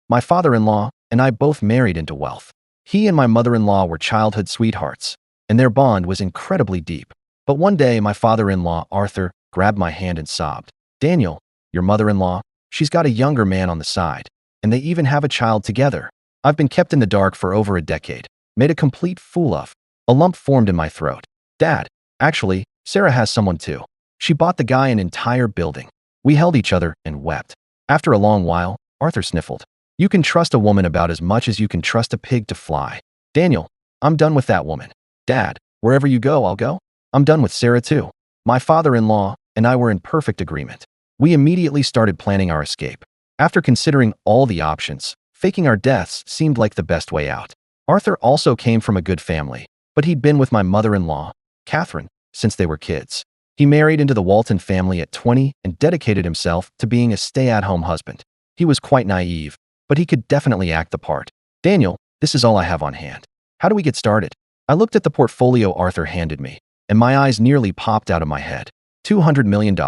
My father-in-law and I both married into wealth. He and my mother-in-law were childhood sweethearts, and their bond was incredibly deep. But one day, my father-in-law, Arthur, grabbed my hand and sobbed. Daniel, your mother-in-law, she's got a younger man on the side, and they even have a child together. I've been kept in the dark for over a decade, made a complete fool of. A lump formed in my throat. Dad, actually, Sarah has someone too. She bought the guy an entire building. We held each other and wept. After a long while, Arthur sniffled. You can trust a woman about as much as you can trust a pig to fly. Daniel, I'm done with that woman. Dad, wherever you go, I'll go. I'm done with Sarah too. My father-in-law and I were in perfect agreement. We immediately started planning our escape. After considering all the options, faking our deaths seemed like the best way out. Arthur also came from a good family, but he'd been with my mother-in-law, Catherine, since they were kids. He married into the Walton family at 20 and dedicated himself to being a stay-at-home husband. He was quite naive, but he could definitely act the part. Daniel, this is all I have on hand. How do we get started? I looked at the portfolio Arthur handed me, and my eyes nearly popped out of my head. $200 million.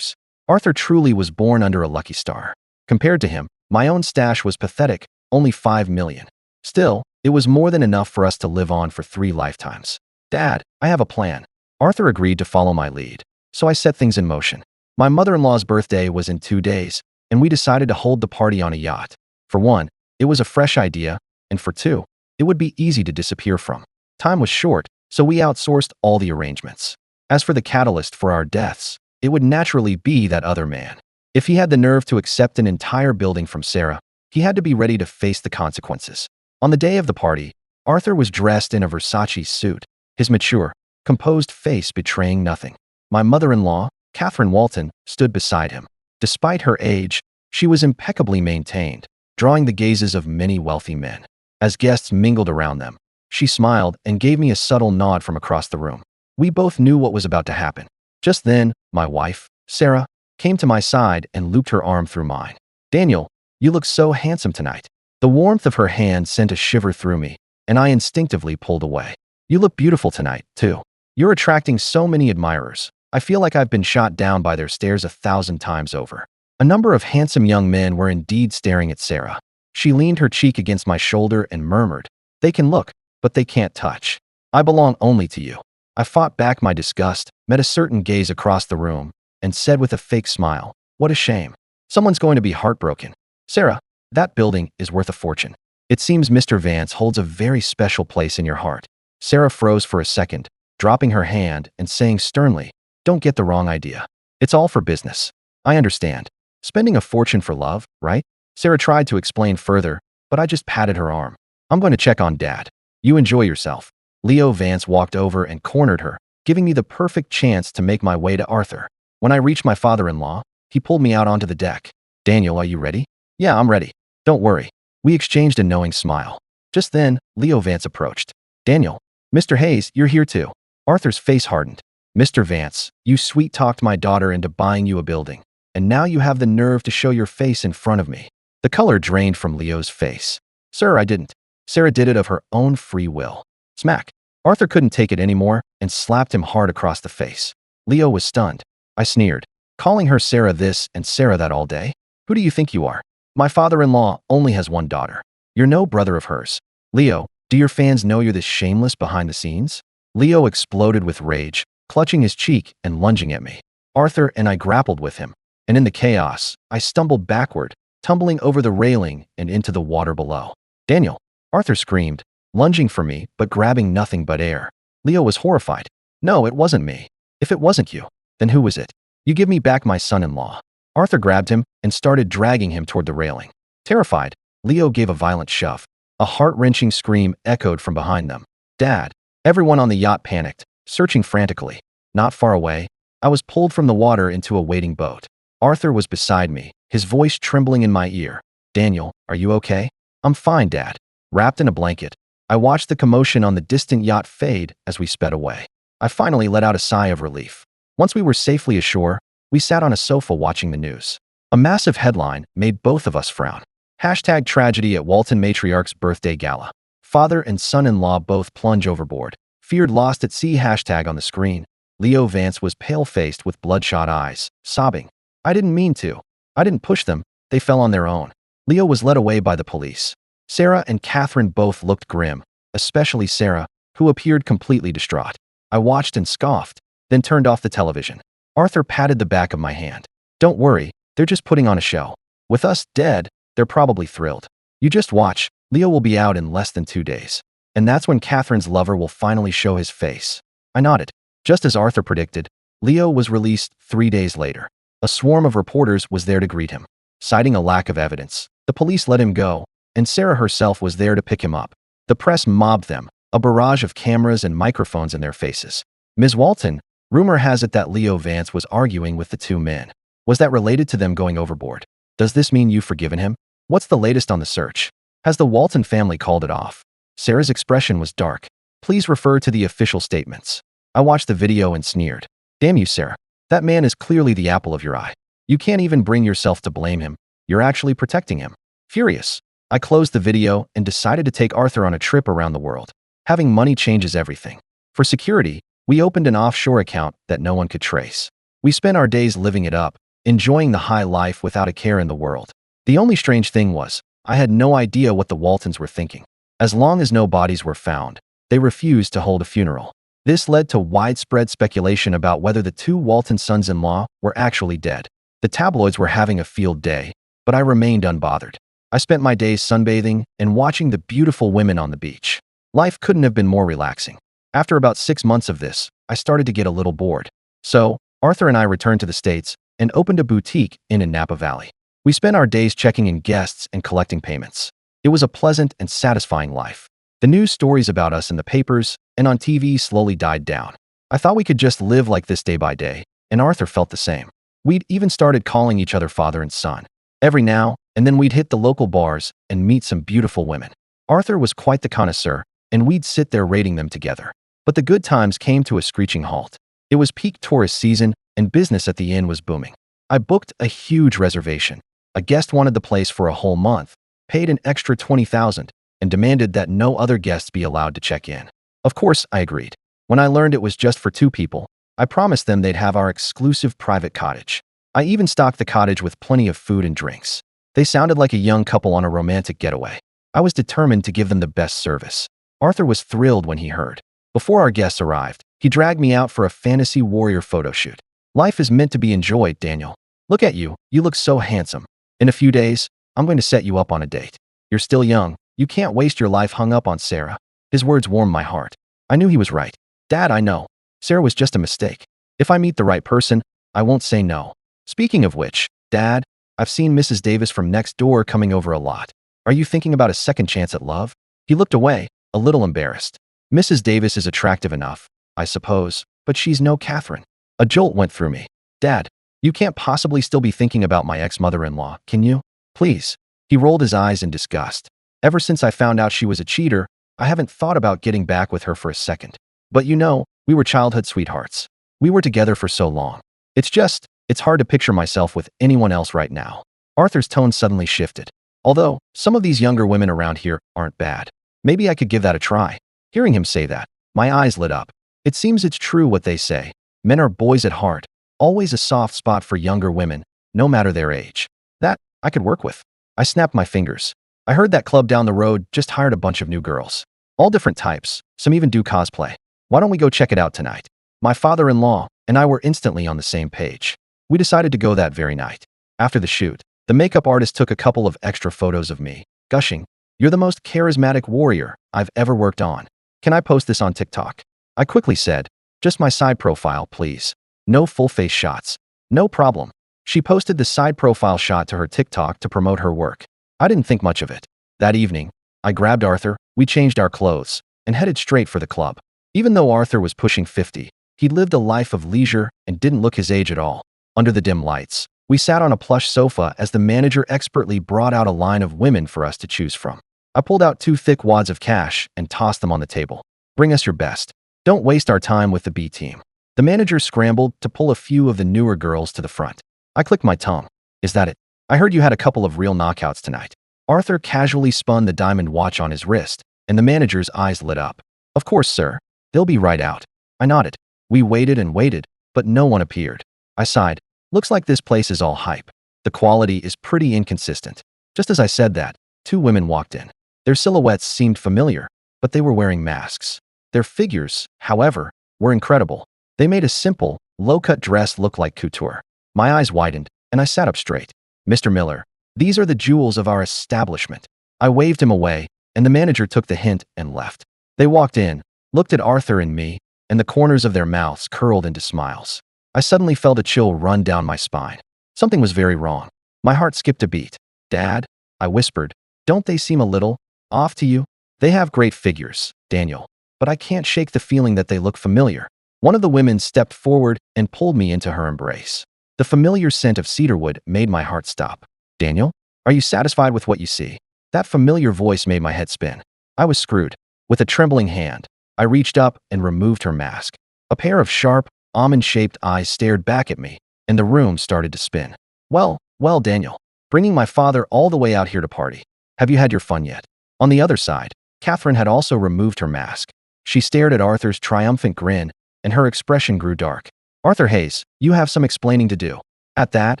Arthur truly was born under a lucky star. Compared to him, my own stash was pathetic, only $5 million. Still, it was more than enough for us to live on for 3 lifetimes. Dad, I have a plan. Arthur agreed to follow my lead, so I set things in motion. My mother-in-law's birthday was in 2 days, and we decided to hold the party on a yacht. For one, it was a fresh idea, and for two, it would be easy to disappear from. Time was short, so we outsourced all the arrangements. As for the catalyst for our deaths, it would naturally be that other man. If he had the nerve to accept an entire building from Sarah, he had to be ready to face the consequences. On the day of the party, Arthur was dressed in a Versace suit, his mature, composed face betraying nothing. My mother-in-law, Catherine Walton, stood beside him. Despite her age, she was impeccably maintained, drawing the gazes of many wealthy men. As guests mingled around them, she smiled and gave me a subtle nod from across the room. We both knew what was about to happen. Just then, my wife, Sarah, came to my side and looped her arm through mine. Daniel, you look so handsome tonight. The warmth of her hand sent a shiver through me, and I instinctively pulled away. You look beautiful tonight, too. You're attracting so many admirers. I feel like I've been shot down by their stares 1,000 times over. A number of handsome young men were indeed staring at Sarah. She leaned her cheek against my shoulder and murmured, They can look, but they can't touch. I belong only to you. I fought back my disgust, met a certain gaze across the room, and said with a fake smile, What a shame. Someone's going to be heartbroken. Sarah, that building is worth a fortune. It seems Mr. Vance holds a very special place in your heart. Sarah froze for a second, dropping her hand and saying sternly, Don't get the wrong idea. It's all for business. I understand. Spending a fortune for love, right? Sarah tried to explain further, but I just patted her arm. I'm going to check on Dad. You enjoy yourself. Leo Vance walked over and cornered her, giving me the perfect chance to make my way to Arthur. When I reached my father-in-law, he pulled me out onto the deck. Daniel, are you ready? Yeah, I'm ready. Don't worry. We exchanged a knowing smile. Just then, Leo Vance approached. Daniel, Mr. Hayes, you're here too. Arthur's face hardened. Mr. Vance, you sweet-talked my daughter into buying you a building, and now you have the nerve to show your face in front of me. The color drained from Leo's face. Sir, I didn't. Sarah did it of her own free will. Smack. Arthur couldn't take it anymore and slapped him hard across the face. Leo was stunned. I sneered. Calling her Sarah this and Sarah that all day? Who do you think you are? My father-in-law only has one daughter. You're no brother of hers. Leo, do your fans know you're this shameless behind the scenes? Leo exploded with rage, clutching his cheek and lunging at me. Arthur and I grappled with him, and in the chaos, I stumbled backward, tumbling over the railing and into the water below. Daniel, Arthur screamed, lunging for me but grabbing nothing but air. Leo was horrified. No, it wasn't me. If it wasn't you, then who was it? You give me back my son-in-law. Arthur grabbed him and started dragging him toward the railing. Terrified, Leo gave a violent shove. A heart-wrenching scream echoed from behind them. Dad! Everyone on the yacht panicked, searching frantically. Not far away, I was pulled from the water into a waiting boat. Arthur was beside me, his voice trembling in my ear. Daniel, are you okay? I'm fine, Dad. Wrapped in a blanket, I watched the commotion on the distant yacht fade as we sped away. I finally let out a sigh of relief. Once we were safely ashore, we sat on a sofa watching the news. A massive headline made both of us frown. Hashtag tragedy at Walton matriarch's birthday gala. Father and son-in-law both plunge overboard. Feared lost at sea hashtag on the screen. Leo Vance was pale-faced with bloodshot eyes, sobbing. I didn't mean to. I didn't push them. They fell on their own. Leo was led away by the police. Sarah and Catherine both looked grim, especially Sarah, who appeared completely distraught. I watched and scoffed, then turned off the television. Arthur patted the back of my hand. Don't worry, they're just putting on a show. With us dead, they're probably thrilled. You just watch, Leo will be out in less than 2 days. And that's when Catherine's lover will finally show his face. I nodded. Just as Arthur predicted, Leo was released 3 days later. A swarm of reporters was there to greet him. Citing a lack of evidence, the police let him go, and Sarah herself was there to pick him up. The press mobbed them, a barrage of cameras and microphones in their faces. Ms. Walton, rumor has it that Leo Vance was arguing with the two men. Was that related to them going overboard? Does this mean you've forgiven him? What's the latest on the search? Has the Walton family called it off? Sarah's expression was dark. Please refer to the official statements. I watched the video and sneered. Damn you, Sarah. That man is clearly the apple of your eye. You can't even bring yourself to blame him. You're actually protecting him. Furious, I closed the video and decided to take Arthur on a trip around the world. Having money changes everything. For security, we opened an offshore account that no one could trace. We spent our days living it up, enjoying the high life without a care in the world. The only strange thing was, I had no idea what the Waltons were thinking. As long as no bodies were found, they refused to hold a funeral. This led to widespread speculation about whether the two Walton sons-in-law were actually dead. The tabloids were having a field day, but I remained unbothered. I spent my days sunbathing and watching the beautiful women on the beach. Life couldn't have been more relaxing. After about 6 months of this, I started to get a little bored. So, Arthur and I returned to the States and opened a boutique in Napa Valley. We spent our days checking in guests and collecting payments. It was a pleasant and satisfying life. The news stories about us in the papers and on TV slowly died down. I thought we could just live like this day by day, and Arthur felt the same. We'd even started calling each other father and son. Every now and then we'd hit the local bars and meet some beautiful women. Arthur was quite the connoisseur, and we'd sit there rating them together. But the good times came to a screeching halt. It was peak tourist season, and business at the inn was booming. I booked a huge reservation. A guest wanted the place for a whole month, paid an extra $20,000, and demanded that no other guests be allowed to check in. Of course, I agreed. When I learned it was just for 2 people, I promised them they'd have our exclusive private cottage. I even stocked the cottage with plenty of food and drinks. They sounded like a young couple on a romantic getaway. I was determined to give them the best service. Arthur was thrilled when he heard. Before our guests arrived, he dragged me out for a fantasy warrior photo shoot. Life is meant to be enjoyed, Daniel. Look at you, you look so handsome. In a few days, I'm going to set you up on a date. You're still young, you can't waste your life hung up on Sarah. His words warmed my heart. I knew he was right. Dad, I know. Sarah was just a mistake. If I meet the right person, I won't say no. Speaking of which, Dad, I've seen Mrs. Davis from next door coming over a lot. Are you thinking about a second chance at love? He looked away, a little embarrassed. Mrs. Davis is attractive enough, I suppose, but she's no Catherine. A jolt went through me. Dad, you can't possibly still be thinking about my ex-mother-in-law, can you? Please. He rolled his eyes in disgust. Ever since I found out she was a cheater, I haven't thought about getting back with her for a second. But you know, we were childhood sweethearts. We were together for so long. It's hard to picture myself with anyone else right now. Arthur's tone suddenly shifted. Although, some of these younger women around here aren't bad. Maybe I could give that a try. Hearing him say that, my eyes lit up. It seems it's true what they say. Men are boys at heart. Always a soft spot for younger women, no matter their age. That, I could work with. I snapped my fingers. I heard that club down the road just hired a bunch of new girls. All different types, some even do cosplay. Why don't we go check it out tonight? My father-in-law and I were instantly on the same page. We decided to go that very night. After the shoot, the makeup artist took a couple of extra photos of me, gushing, "You're the most charismatic warrior I've ever worked on. Can I post this on TikTok?" I quickly said, "Just my side profile, please. No full-face shots." "No problem." She posted the side profile shot to her TikTok to promote her work. I didn't think much of it. That evening, I grabbed Arthur, we changed our clothes, and headed straight for the club. Even though Arthur was pushing 50, he lived a life of leisure and didn't look his age at all. Under the dim lights, we sat on a plush sofa as the manager expertly brought out a line of women for us to choose from. I pulled out 2 thick wads of cash and tossed them on the table. "Bring us your best. Don't waste our time with the B team." The manager scrambled to pull a few of the newer girls to the front. I clicked my tongue. "Is that it? I heard you had a couple of real knockouts tonight." Arthur casually spun the diamond watch on his wrist, and the manager's eyes lit up. "Of course, sir. They'll be right out." I nodded. We waited and waited, but no one appeared. I sighed. Looks like this place is all hype. The quality is pretty inconsistent. Just as I said that, two women walked in. Their silhouettes seemed familiar, but they were wearing masks. Their figures, however, were incredible. They made a simple, low-cut dress look like couture. My eyes widened, and I sat up straight. Mr. Miller, these are the jewels of our establishment. I waved him away, and the manager took the hint and left. They walked in, looked at Arthur and me, and the corners of their mouths curled into smiles. I suddenly felt a chill run down my spine. Something was very wrong. My heart skipped a beat. Dad, I whispered, don't they seem a little off to you? They have great figures, Daniel, but I can't shake the feeling that they look familiar. One of the women stepped forward and pulled me into her embrace. The familiar scent of cedarwood made my heart stop. Daniel, are you satisfied with what you see? That familiar voice made my head spin. I was screwed. With a trembling hand, I reached up and removed her mask. A pair of sharp, almond-shaped eyes stared back at me, and the room started to spin. Well, Daniel, bringing my father all the way out here to party. Have you had your fun yet? On the other side, Catherine had also removed her mask. She stared at Arthur's triumphant grin, and her expression grew dark. Arthur Hayes, you have some explaining to do. At that,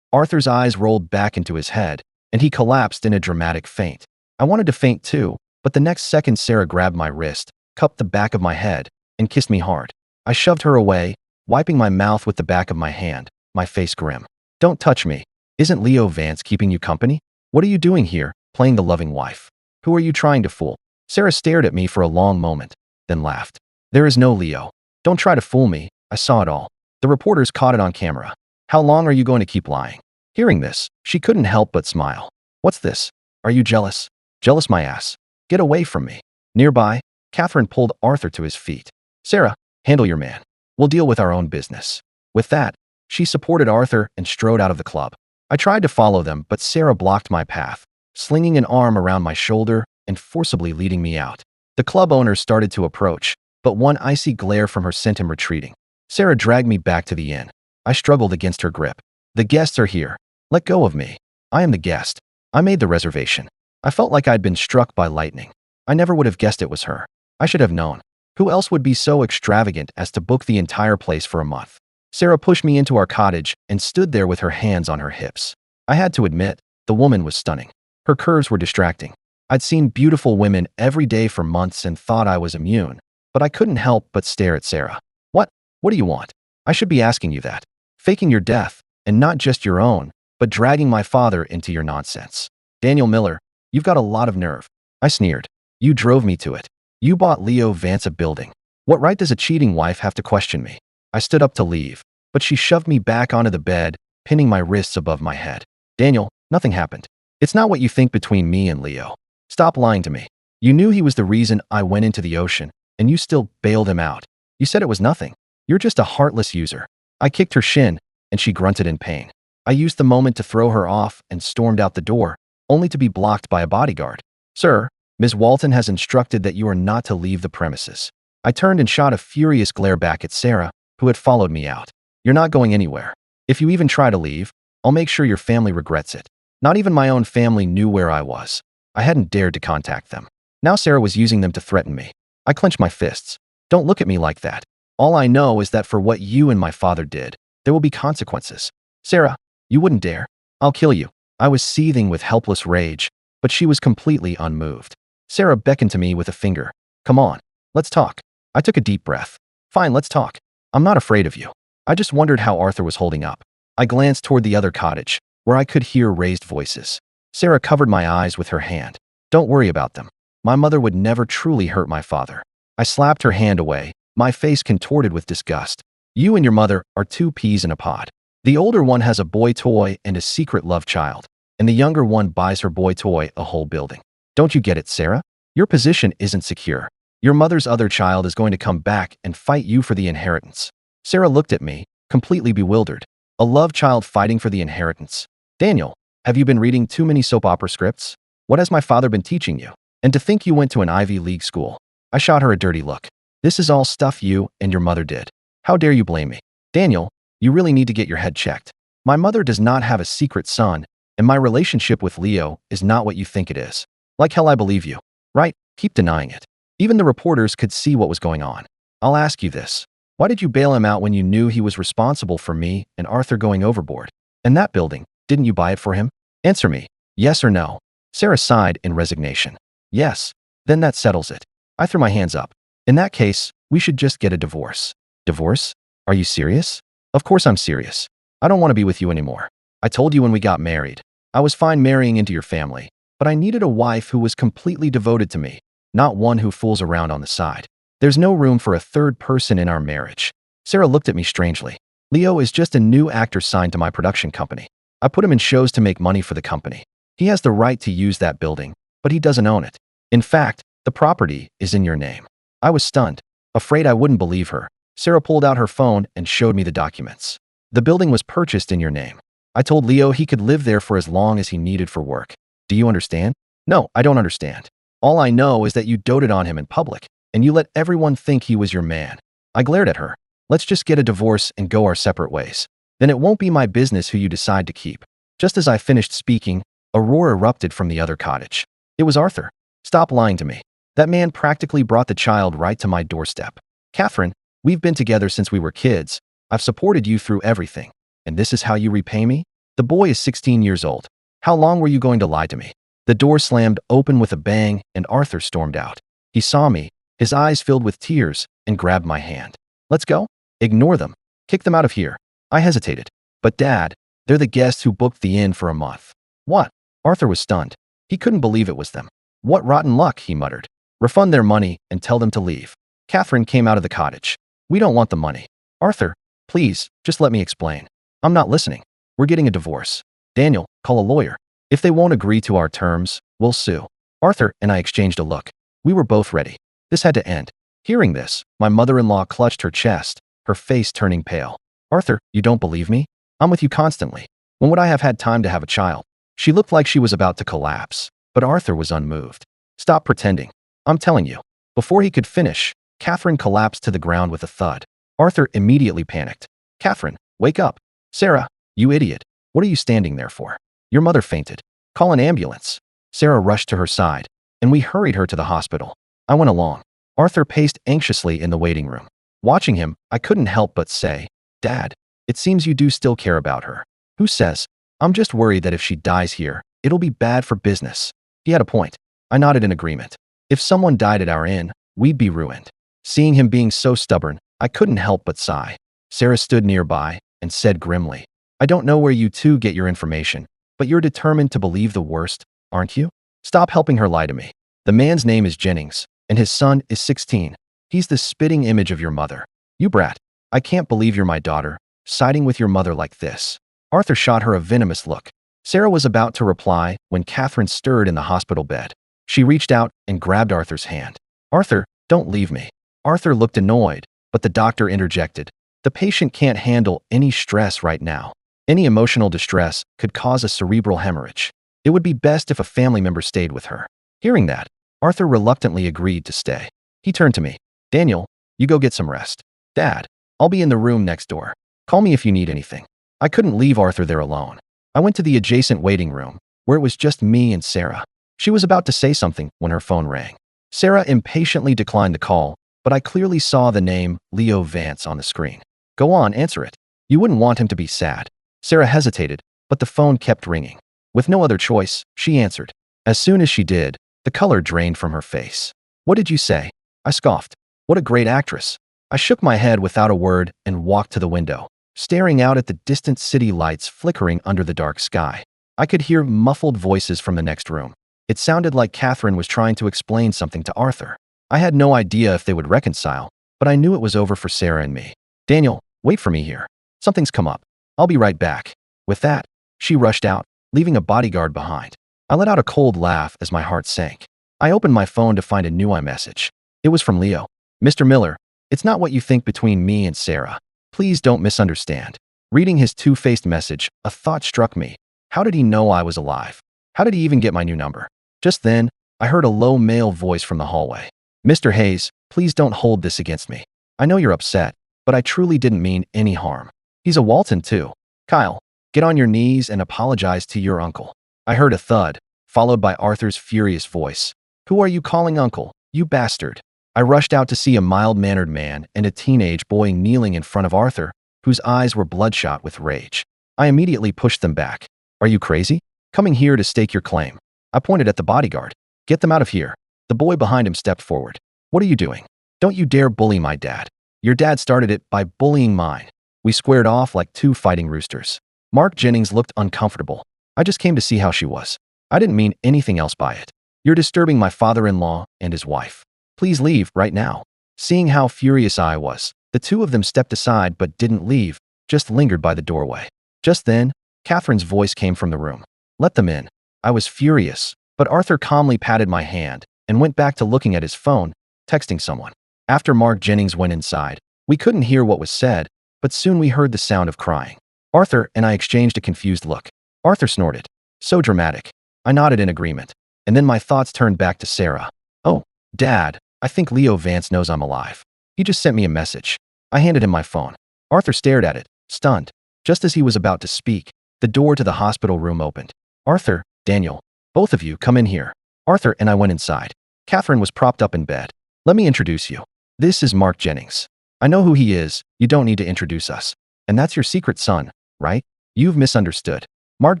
Arthur's eyes rolled back into his head, and he collapsed in a dramatic faint. I wanted to faint too, but the next second Sarah grabbed my wrist, cupped the back of my head, and kissed me hard. I shoved her away, wiping my mouth with the back of my hand, my face grim. Don't touch me. Isn't Leo Vance keeping you company? What are you doing here, playing the loving wife? Who are you trying to fool? Sarah stared at me for a long moment, then laughed. There is no Leo. Don't try to fool me. I saw it all. The reporters caught it on camera. How long are you going to keep lying? Hearing this, she couldn't help but smile. What's this? Are you jealous? Jealous my ass. Get away from me. Nearby, Catherine pulled Arthur to his feet. Sarah, handle your man. We'll deal with our own business. With that, she supported Arthur and strode out of the club. I tried to follow them, but Sarah blocked my path, slinging an arm around my shoulder and forcibly leading me out. The club owner started to approach, but one icy glare from her sent him retreating. Sarah dragged me back to the inn. I struggled against her grip. The guests are here. Let go of me. I am the guest. I made the reservation. I felt like I'd been struck by lightning. I never would have guessed it was her. I should have known. Who else would be so extravagant as to book the entire place for a month? Sarah pushed me into our cottage and stood there with her hands on her hips. I had to admit, the woman was stunning. Her curves were distracting. I'd seen beautiful women every day for months and thought I was immune, but I couldn't help but stare at Sarah. What do you want? I should be asking you that. Faking your death, and not just your own, but dragging my father into your nonsense. Daniel Miller, you've got a lot of nerve. I sneered. You drove me to it. You bought Leo Vance a building. What right does a cheating wife have to question me? I stood up to leave, but she shoved me back onto the bed, pinning my wrists above my head. Daniel, nothing happened. It's not what you think between me and Leo. Stop lying to me. You knew he was the reason I went into the ocean, and you still bailed him out. You said it was nothing. You're just a heartless user. I kicked her shin, and she grunted in pain. I used the moment to throw her off and stormed out the door, only to be blocked by a bodyguard. Sir, Ms. Walton has instructed that you are not to leave the premises. I turned and shot a furious glare back at Sarah, who had followed me out. You're not going anywhere. If you even try to leave, I'll make sure your family regrets it. Not even my own family knew where I was. I hadn't dared to contact them. Now Sarah was using them to threaten me. I clenched my fists. Don't look at me like that. All I know is that for what you and my father did, there will be consequences. Sarah, you wouldn't dare. I'll kill you. I was seething with helpless rage, but she was completely unmoved. Sarah beckoned to me with a finger. Come on, let's talk. I took a deep breath. Fine, let's talk. I'm not afraid of you. I just wondered how Arthur was holding up. I glanced toward the other cottage, where I could hear raised voices. Sarah covered my eyes with her hand. Don't worry about them. My mother would never truly hurt my father. I slapped her hand away, my face contorted with disgust. You and your mother are two peas in a pod. The older one has a boy toy and a secret love child, and the younger one buys her boy toy a whole building. Don't you get it, Sarah? Your position isn't secure. Your mother's other child is going to come back and fight you for the inheritance. Sarah looked at me, completely bewildered. A love child fighting for the inheritance. Daniel, have you been reading too many soap opera scripts? What has my father been teaching you? And to think you went to an Ivy League school. I shot her a dirty look. This is all stuff you and your mother did. How dare you blame me? Daniel, you really need to get your head checked. My mother does not have a secret son, and my relationship with Leo is not what you think it is. Like hell I believe you. Right? Keep denying it. Even the reporters could see what was going on. I'll ask you this. Why did you bail him out when you knew he was responsible for me and Arthur going overboard? And that building, didn't you buy it for him? Answer me, yes or no. Sarah sighed in resignation. Yes, then that settles it. I threw my hands up. In that case, we should just get a divorce. Divorce? Are you serious? Of course I'm serious. I don't want to be with you anymore. I told you when we got married. I was fine marrying into your family, but I needed a wife who was completely devoted to me, not one who fools around on the side. There's no room for a third person in our marriage. Sarah looked at me strangely. Leo is just a new actor signed to my production company. I put him in shows to make money for the company. He has the right to use that building, but he doesn't own it. In fact, the property is in your name. I was stunned, afraid I wouldn't believe her. Sarah pulled out her phone and showed me the documents. The building was purchased in your name. I told Leo he could live there for as long as he needed for work. Do you understand? No, I don't understand. All I know is that you doted on him in public, and you let everyone think he was your man. I glared at her. Let's just get a divorce and go our separate ways. Then it won't be my business who you decide to keep. Just as I finished speaking, a roar erupted from the other cottage. It was Arthur. Stop lying to me. That man practically brought the child right to my doorstep. Catherine, we've been together since we were kids. I've supported you through everything. And this is how you repay me? The boy is 16 years old. How long were you going to lie to me? The door slammed open with a bang and Arthur stormed out. He saw me, his eyes filled with tears, and grabbed my hand. Let's go. Ignore them. Kick them out of here. I hesitated. But Dad, they're the guests who booked the inn for a month. What? Arthur was stunned. He couldn't believe it was them. What rotten luck, he muttered. Refund their money and tell them to leave. Catherine came out of the cottage. We don't want the money. Arthur, please, just let me explain. I'm not listening. We're getting a divorce. Daniel, call a lawyer. If they won't agree to our terms, we'll sue. Arthur and I exchanged a look. We were both ready. This had to end. Hearing this, my mother-in-law clutched her chest, her face turning pale. Arthur, you don't believe me? I'm with you constantly. When would I have had time to have a child? She looked like she was about to collapse, but Arthur was unmoved. Stop pretending. I'm telling you. Before he could finish, Catherine collapsed to the ground with a thud. Arthur immediately panicked. Catherine, wake up. Sarah, you idiot. What are you standing there for? Your mother fainted. Call an ambulance. Sarah rushed to her side, and we hurried her to the hospital. I went along. Arthur paced anxiously in the waiting room. Watching him, I couldn't help but say, Dad, it seems you do still care about her. Who says? I'm just worried that if she dies here, it'll be bad for business. He had a point. I nodded in agreement. If someone died at our inn, we'd be ruined. Seeing him being so stubborn, I couldn't help but sigh. Sarah stood nearby and said grimly, I don't know where you two get your information, but you're determined to believe the worst, aren't you? Stop helping her lie to me. The man's name is Jennings, and his son is 16. He's the spitting image of your mother. You brat. I can't believe you're my daughter, siding with your mother like this. Arthur shot her a venomous look. Sarah was about to reply when Catherine stirred in the hospital bed. She reached out and grabbed Arthur's hand. Arthur, don't leave me. Arthur looked annoyed, but the doctor interjected. The patient can't handle any stress right now. Any emotional distress could cause a cerebral hemorrhage. It would be best if a family member stayed with her. Hearing that, Arthur reluctantly agreed to stay. He turned to me. Daniel, you go get some rest. Dad, I'll be in the room next door. Call me if you need anything. I couldn't leave Arthur there alone. I went to the adjacent waiting room, where it was just me and Sarah. She was about to say something when her phone rang. Sarah impatiently declined the call, but I clearly saw the name Leo Vance on the screen. Go on, answer it. You wouldn't want him to be sad. Sarah hesitated, but the phone kept ringing. With no other choice, she answered. As soon as she did, the color drained from her face. What did you say? I scoffed. What a great actress. I shook my head without a word and walked to the window, staring out at the distant city lights flickering under the dark sky. I could hear muffled voices from the next room. It sounded like Catherine was trying to explain something to Arthur. I had no idea if they would reconcile, but I knew it was over for Sarah and me. Daniel, wait for me here. Something's come up. I'll be right back. With that, she rushed out, leaving a bodyguard behind. I let out a cold laugh as my heart sank. I opened my phone to find a new iMessage. It was from Leo. Mr. Miller, it's not what you think between me and Sarah. Please don't misunderstand. Reading his two-faced message, a thought struck me. How did he know I was alive? How did he even get my new number? Just then, I heard a low male voice from the hallway. Mr. Hayes, please don't hold this against me. I know you're upset, but I truly didn't mean any harm. He's a Walton too. Kyle, get on your knees and apologize to your uncle. I heard a thud, followed by Arthur's furious voice. Who are you calling uncle, you bastard? I rushed out to see a mild-mannered man and a teenage boy kneeling in front of Arthur, whose eyes were bloodshot with rage. I immediately pushed them back. Are you crazy? Coming here to stake your claim? I pointed at the bodyguard. Get them out of here. The boy behind him stepped forward. What are you doing? Don't you dare bully my dad. Your dad started it by bullying mine. We squared off like two fighting roosters. Mark Jennings looked uncomfortable. I just came to see how she was. I didn't mean anything else by it. You're disturbing my father-in-law and his wife. Please leave right now. Seeing how furious I was, the two of them stepped aside but didn't leave, just lingered by the doorway. Just then, Catherine's voice came from the room. Let them in. I was furious, but Arthur calmly patted my hand and went back to looking at his phone, texting someone. After Mark Jennings went inside, we couldn't hear what was said, but soon we heard the sound of crying. Arthur and I exchanged a confused look. Arthur snorted. So dramatic. I nodded in agreement, and then my thoughts turned back to Sarah. Oh, Dad, I think Leo Vance knows I'm alive. He just sent me a message. I handed him my phone. Arthur stared at it, stunned. Just as he was about to speak, the door to the hospital room opened. Arthur, Daniel, both of you come in here. Arthur and I went inside. Catherine was propped up in bed. Let me introduce you. This is Mark Jennings. I know who he is. You don't need to introduce us. And that's your secret son, right? You've misunderstood. Mark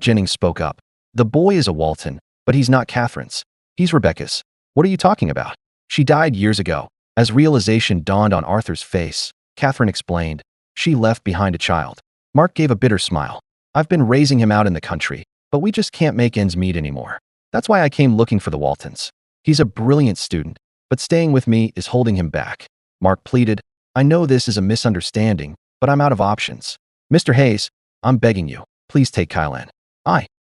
Jennings spoke up. The boy is a Walton, but he's not Catherine's. He's Rebecca's. What are you talking about? She died years ago. As realization dawned on Arthur's face, Catherine explained. She left behind a child. Mark gave a bitter smile. I've been raising him out in the country, but we just can't make ends meet anymore. That's why I came looking for the Waltons. He's a brilliant student, but staying with me is holding him back. Mark pleaded. I know this is a misunderstanding, but I'm out of options. Mr. Hayes, I'm begging you, please take Kyle in.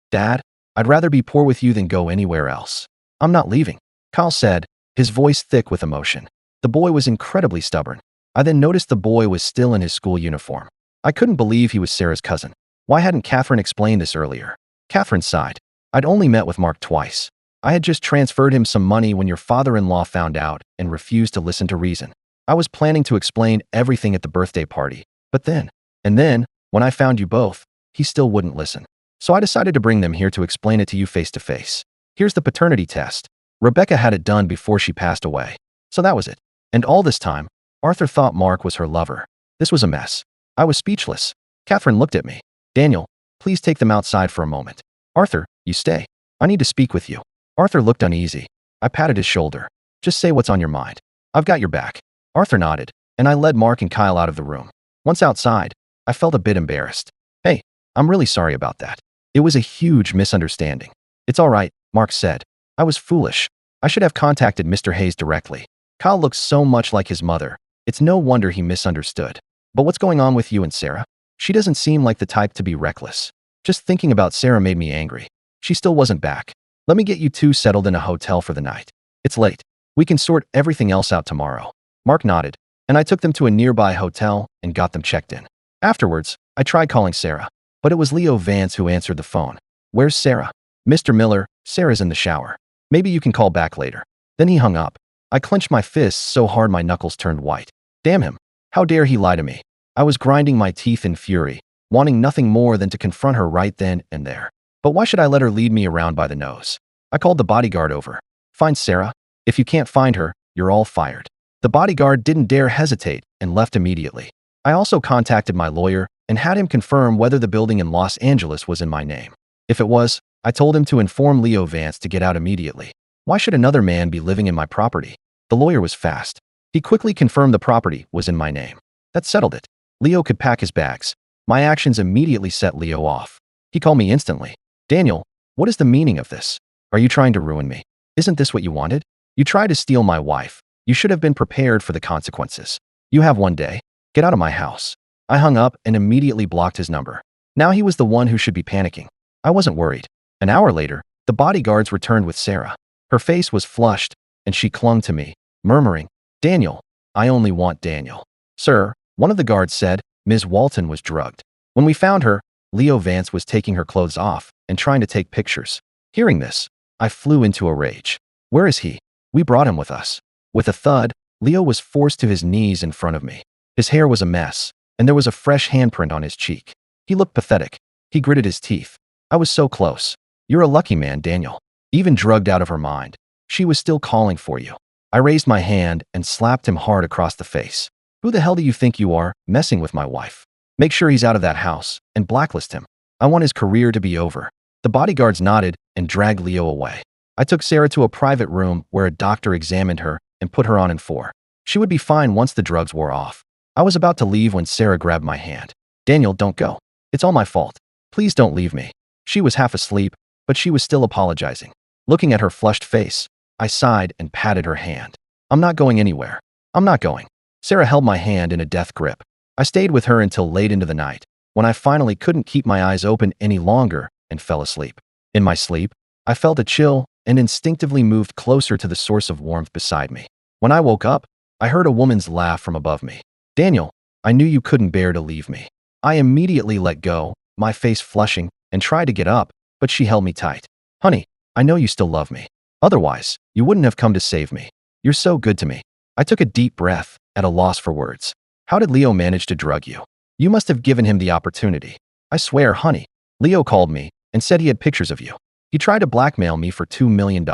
Dad, I'd rather be poor with you than go anywhere else. I'm not leaving, Kyle said, his voice thick with emotion. The boy was incredibly stubborn. I then noticed the boy was still in his school uniform. I couldn't believe he was Sarah's cousin. Why hadn't Catherine explained this earlier? Catherine sighed. I'd only met with Mark twice. I had just transferred him some money when your father-in-law found out and refused to listen to reason. I was planning to explain everything at the birthday party, but then, when I found you both, he still wouldn't listen. So I decided to bring them here to explain it to you face to face. Here's the paternity test. Rebecca had it done before she passed away. So that was it. And all this time, Arthur thought Mark was her lover. This was a mess. I was speechless. Catherine looked at me. Daniel, please take them outside for a moment. Arthur, you stay. I need to speak with you. Arthur looked uneasy. I patted his shoulder. Just say what's on your mind. I've got your back. Arthur nodded, and I led Mark and Kyle out of the room. Once outside, I felt a bit embarrassed. Hey, I'm really sorry about that. It was a huge misunderstanding. It's all right, Mark said. I was foolish. I should have contacted Mr. Hayes directly. Kyle looks so much like his mother. It's no wonder he misunderstood. But what's going on with you and Sarah? She doesn't seem like the type to be reckless. Just thinking about Sarah made me angry. She still wasn't back. Let me get you two settled in a hotel for the night. It's late. We can sort everything else out tomorrow. Mark nodded, and I took them to a nearby hotel and got them checked in. Afterwards, I tried calling Sarah, but it was Leo Vance who answered the phone. Where's Sarah? Mr. Miller, Sarah's in the shower. Maybe you can call back later. Then he hung up. I clenched my fists so hard my knuckles turned white. Damn him. How dare he lie to me? I was grinding my teeth in fury, wanting nothing more than to confront her right then and there. But why should I let her lead me around by the nose? I called the bodyguard over. Find Sarah. If you can't find her, you're all fired. The bodyguard didn't dare hesitate and left immediately. I also contacted my lawyer and had him confirm whether the building in Los Angeles was in my name. If it was, I told him to inform Leo Vance to get out immediately. Why should another man be living in my property? The lawyer was fast. He quickly confirmed the property was in my name. That settled it. Leo could pack his bags. My actions immediately set Leo off. He called me instantly. Daniel, what is the meaning of this? Are you trying to ruin me? Isn't this what you wanted? You tried to steal my wife. You should have been prepared for the consequences. You have one day. Get out of my house. I hung up and immediately blocked his number. Now he was the one who should be panicking. I wasn't worried. An hour later, the bodyguards returned with Sarah. Her face was flushed, and she clung to me, murmuring, Daniel, I only want Daniel. Sir, one of the guards said, Ms. Walton was drugged. When we found her, Leo Vance was taking her clothes off and trying to take pictures. Hearing this, I flew into a rage. Where is he? We brought him with us. With a thud, Leo was forced to his knees in front of me. His hair was a mess, and there was a fresh handprint on his cheek. He looked pathetic. He gritted his teeth. I was so close. You're a lucky man, Daniel. Even drugged out of her mind, she was still calling for you. I raised my hand and slapped him hard across the face. Who the hell do you think you are, messing with my wife? Make sure he's out of that house and blacklist him. I want his career to be over. The bodyguards nodded and dragged Leo away. I took Sarah to a private room where a doctor examined her and put her on N4. She would be fine once the drugs wore off. I was about to leave when Sarah grabbed my hand. Daniel, don't go. It's all my fault. Please don't leave me. She was half asleep, but she was still apologizing. Looking at her flushed face, I sighed and patted her hand. I'm not going anywhere. I'm not going. Sarah held my hand in a death grip. I stayed with her until late into the night, when I finally couldn't keep my eyes open any longer and fell asleep. In my sleep, I felt a chill and instinctively moved closer to the source of warmth beside me. When I woke up, I heard a woman's laugh from above me. Daniel, I knew you couldn't bear to leave me. I immediately let go, my face flushing, and tried to get up, but she held me tight. Honey, I know you still love me. Otherwise, you wouldn't have come to save me. You're so good to me. I took a deep breath, at a loss for words. How did Leo manage to drug you? You must have given him the opportunity. I swear, honey. Leo called me and said he had pictures of you. He tried to blackmail me for $2 million.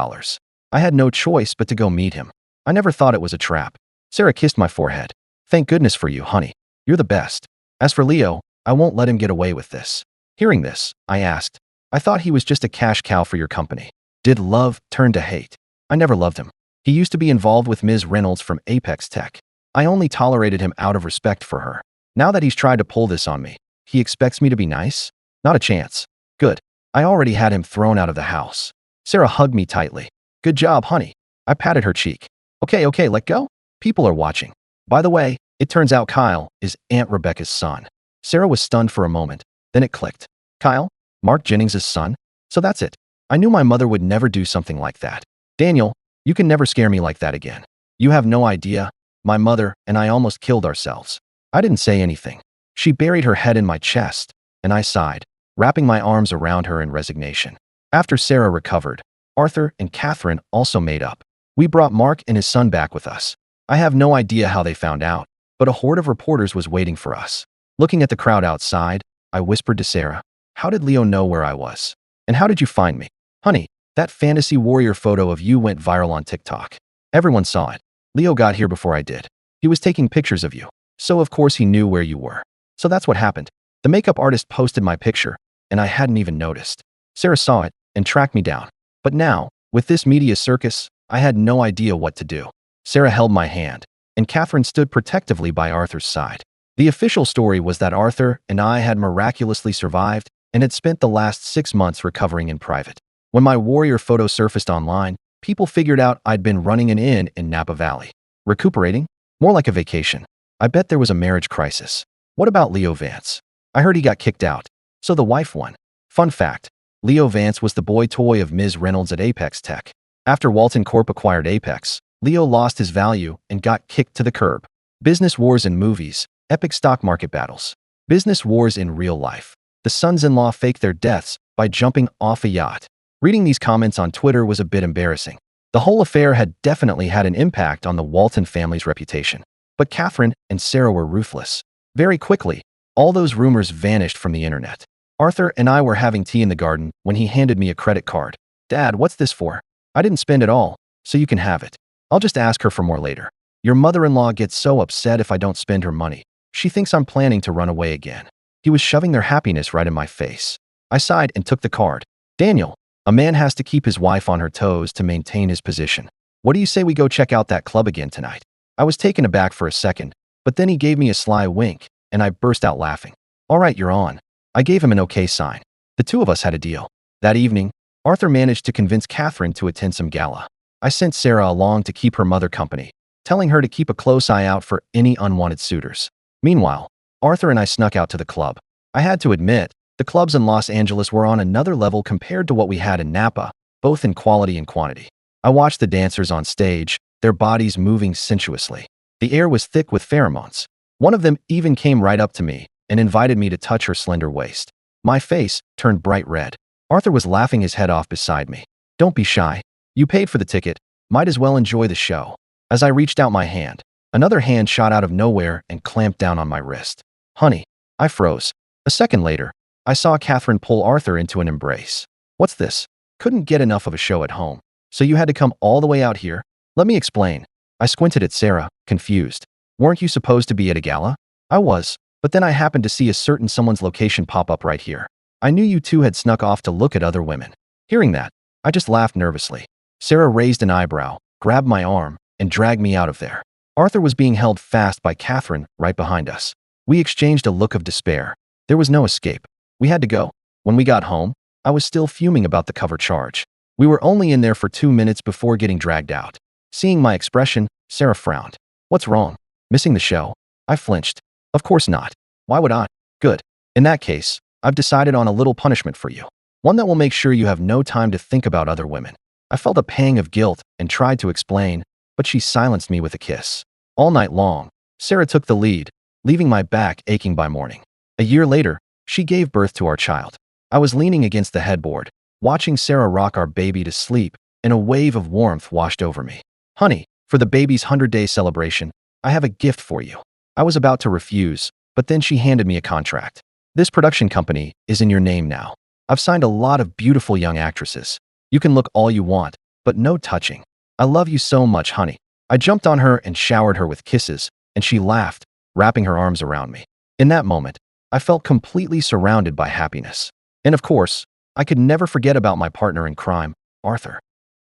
I had no choice but to go meet him. I never thought it was a trap. Sarah kissed my forehead. Thank goodness for you, honey. You're the best. As for Leo, I won't let him get away with this. Hearing this, I asked, I thought he was just a cash cow for your company. Did love turn to hate? I never loved him. He used to be involved with Ms. Reynolds from Apex Tech. I only tolerated him out of respect for her. Now that he's tried to pull this on me, he expects me to be nice? Not a chance. Good. I already had him thrown out of the house. Sarah hugged me tightly. Good job, honey. I patted her cheek. Okay, let go. People are watching. By the way, it turns out Kyle is Aunt Rebecca's son. Sarah was stunned for a moment. Then it clicked. Kyle? Mark Jennings' son? So that's it. I knew my mother would never do something like that. Daniel, you can never scare me like that again. You have no idea. My mother and I almost killed ourselves. I didn't say anything. She buried her head in my chest, and I sighed, wrapping my arms around her in resignation. After Sarah recovered, Arthur and Catherine also made up. We brought Mark and his son back with us. I have no idea how they found out, but a horde of reporters was waiting for us. Looking at the crowd outside, I whispered to Sarah, how did Leo know where I was? And how did you find me? Honey, that fantasy warrior photo of you went viral on TikTok. Everyone saw it. Leo got here before I did. He was taking pictures of you, so of course he knew where you were. So that's what happened. The makeup artist posted my picture, and I hadn't even noticed. Sarah saw it and tracked me down. But now, with this media circus, I had no idea what to do. Sarah held my hand, and Catherine stood protectively by Arthur's side. The official story was that Arthur and I had miraculously survived and had spent the last 6 months recovering in private. When my warrior photo surfaced online, people figured out I'd been running an inn in Napa Valley. Recuperating? More like a vacation. I bet there was a marriage crisis. What about Leo Vance? I heard he got kicked out. So the wife won. Fun fact, Leo Vance was the boy toy of Ms. Reynolds at Apex Tech. After Walton Corp acquired Apex, Leo lost his value and got kicked to the curb. Business wars in movies, epic stock market battles. Business wars in real life. The sons-in-law faked their deaths by jumping off a yacht. Reading these comments on Twitter was a bit embarrassing. The whole affair had definitely had an impact on the Walton family's reputation. But Catherine and Sarah were ruthless. Very quickly, all those rumors vanished from the internet. Arthur and I were having tea in the garden when he handed me a credit card. Dad, what's this for? I didn't spend it all, so you can have it. I'll just ask her for more later. Your mother-in-law gets so upset if I don't spend her money. She thinks I'm planning to run away again. He was shoving their happiness right in my face. I sighed and took the card. Daniel, a man has to keep his wife on her toes to maintain his position. What do you say we go check out that club again tonight? I was taken aback for a second, but then he gave me a sly wink, and I burst out laughing. All right, you're on. I gave him an okay sign. The two of us had a deal. That evening, Arthur managed to convince Catherine to attend some gala. I sent Sarah along to keep her mother company, telling her to keep a close eye out for any unwanted suitors. Meanwhile, Arthur and I snuck out to the club. I had to admit, the clubs in Los Angeles were on another level compared to what we had in Napa, both in quality and quantity. I watched the dancers on stage, their bodies moving sensuously. The air was thick with pheromones. One of them even came right up to me and invited me to touch her slender waist. My face turned bright red. Arthur was laughing his head off beside me. Don't be shy. You paid for the ticket. Might as well enjoy the show. As I reached out my hand, another hand shot out of nowhere and clamped down on my wrist. Honey, I froze. A second later, I saw Catherine pull Arthur into an embrace. What's this? Couldn't get enough of a show at home. So you had to come all the way out here? Let me explain. I squinted at Sarah, confused. Weren't you supposed to be at a gala? I was, but then I happened to see a certain someone's location pop up right here. I knew you two had snuck off to look at other women. Hearing that, I just laughed nervously. Sarah raised an eyebrow, grabbed my arm, and dragged me out of there. Arthur was being held fast by Catherine right behind us. We exchanged a look of despair. There was no escape. We had to go. When we got home, I was still fuming about the cover charge. We were only in there for 2 minutes before getting dragged out. Seeing my expression, Sarah frowned. What's wrong? Missing the show? I flinched. Of course not. Why would I? Good. In that case, I've decided on a little punishment for you. One that will make sure you have no time to think about other women. I felt a pang of guilt and tried to explain, but she silenced me with a kiss. All night long, Sarah took the lead, leaving my back aching by morning. A year later, she gave birth to our child. I was leaning against the headboard, watching Sarah rock our baby to sleep, and a wave of warmth washed over me. Honey, for the baby's 100-day celebration, I have a gift for you. I was about to refuse, but then she handed me a contract. This production company is in your name now. I've signed a lot of beautiful young actresses. You can look all you want, but no touching. I love you so much, honey. I jumped on her and showered her with kisses, and she laughed, wrapping her arms around me. In that moment, I felt completely surrounded by happiness. And of course, I could never forget about my partner in crime, Arthur.